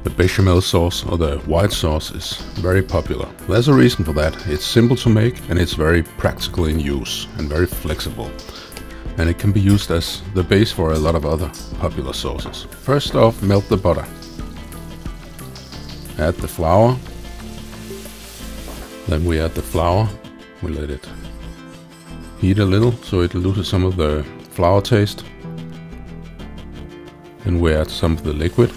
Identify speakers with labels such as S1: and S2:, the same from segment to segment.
S1: The bechamel sauce, or the white sauce, is very popular. There's a reason for that. It's simple to make and it's very practical in use and very flexible. And it can be used as the base for a lot of other popular sauces. First off, melt the butter. Add the flour. Then we add the flour. We let it heat a little so it loses some of the flour taste. Then we add some of the liquid.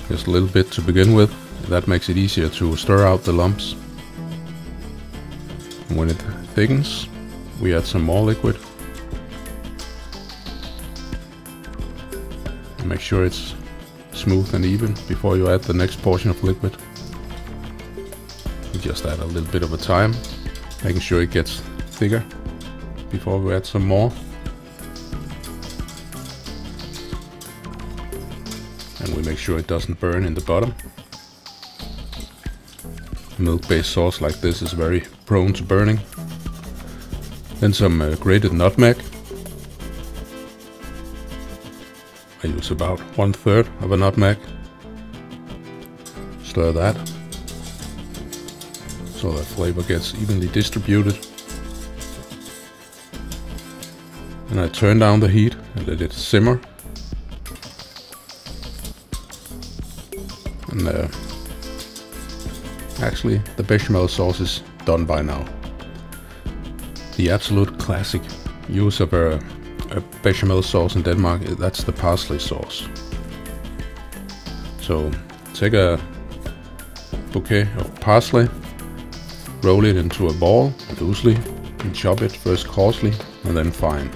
S1: Just a little bit to begin with. That makes it easier to stir out the lumps. And when it thickens, we add some more liquid. And make sure it's smooth and even before you add the next portion of liquid. We just add a little bit of a time, making sure it gets thicker before we add some more. And we make sure it doesn't burn in the bottom. Milk-based sauce like this is very prone to burning. Then some grated nutmeg. I use about 1/3 of a nutmeg. Stir that so the flavor gets evenly distributed. And I turn down the heat and let it simmer. And actually the bechamel sauce is done by now. The absolute classic use of a bechamel sauce in Denmark, that's the parsley sauce. So take a bouquet of parsley, roll it into a ball loosely, and chop it first coarsely and then fine.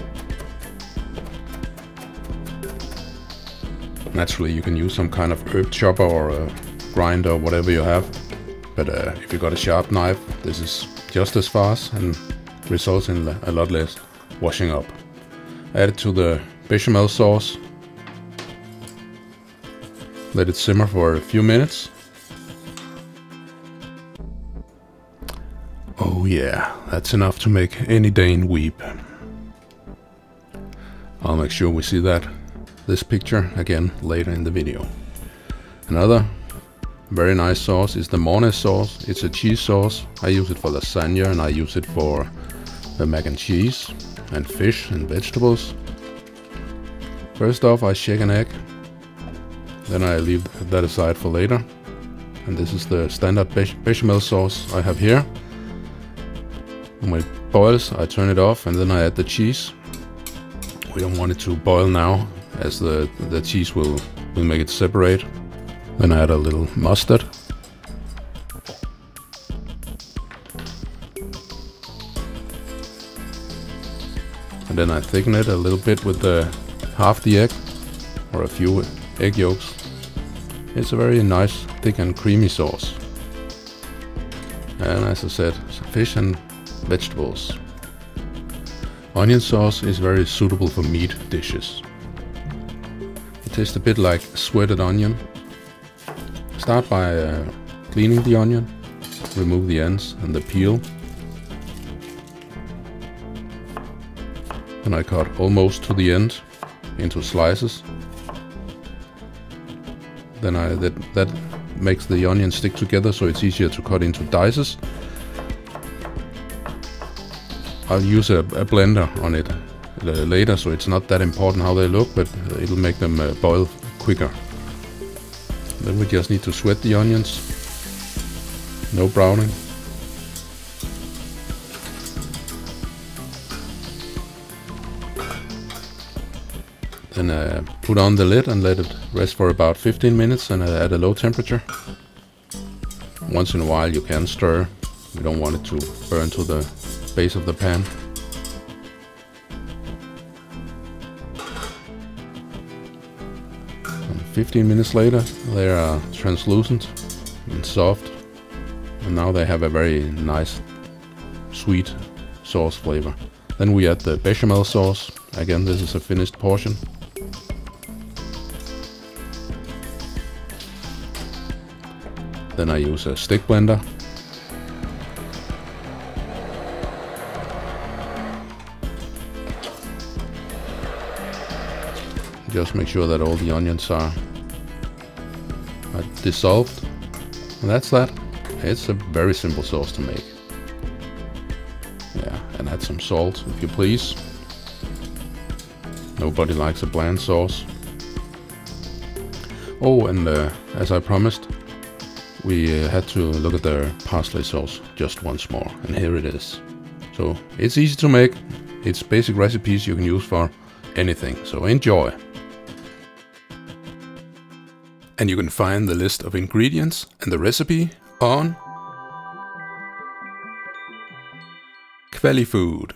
S1: Naturally you can use some kind of herb chopper or a grinder or whatever you have, but if you got a sharp knife, this is just as fast and results in a lot less washing up. Add it to the bechamel sauce. Let it simmer for a few minutes. Oh yeah, that's enough to make any Dane weep. I'll make sure we see this picture again later in the video. Another very nice sauce is the Mornay sauce. It's a cheese sauce. I use it for lasagna and I use it for the mac and cheese and fish and vegetables. First off, I shake an egg. Then I leave that aside for later. And this is the standard bechamel sauce I have here. And when it boils, I turn it off and then I add the cheese. We don't want it to boil now, as the cheese will make it separate. Then I add a little mustard. And then I thicken it a little bit with half the egg or a few egg yolks. It's a very nice, thick and creamy sauce. And as I said, fish and vegetables. Onion sauce is very suitable for meat dishes. It tastes a bit like sweated onion. Start by cleaning the onion, remove the ends and the peel. Then I cut almost to the end into slices. Then that makes the onion stick together, so it's easier to cut into dices. I'll use a blender on it later, so it's not that important how they look, but it'll make them boil quicker. Then we just need to sweat the onions. No browning. Then put on the lid and let it rest for about 15 minutes and at a low temperature. Once in a while you can stir. We don't want it to burn to the base of the pan. And 15 minutes later they are translucent and soft, and now they have a very nice sweet sauce flavor. Then we add the bechamel sauce. Again, this is a finished portion. Then I use a stick blender. just make sure that all the onions are dissolved. And that's that. It's a very simple sauce to make. Yeah, and add some salt if you please. Nobody likes a bland sauce. Oh, and as I promised, we had to look at the parsley sauce just once more, and here it is. So it's easy to make. It's basic recipes you can use for anything, so enjoy. And you can find the list of ingredients and the recipe on Kvalifood.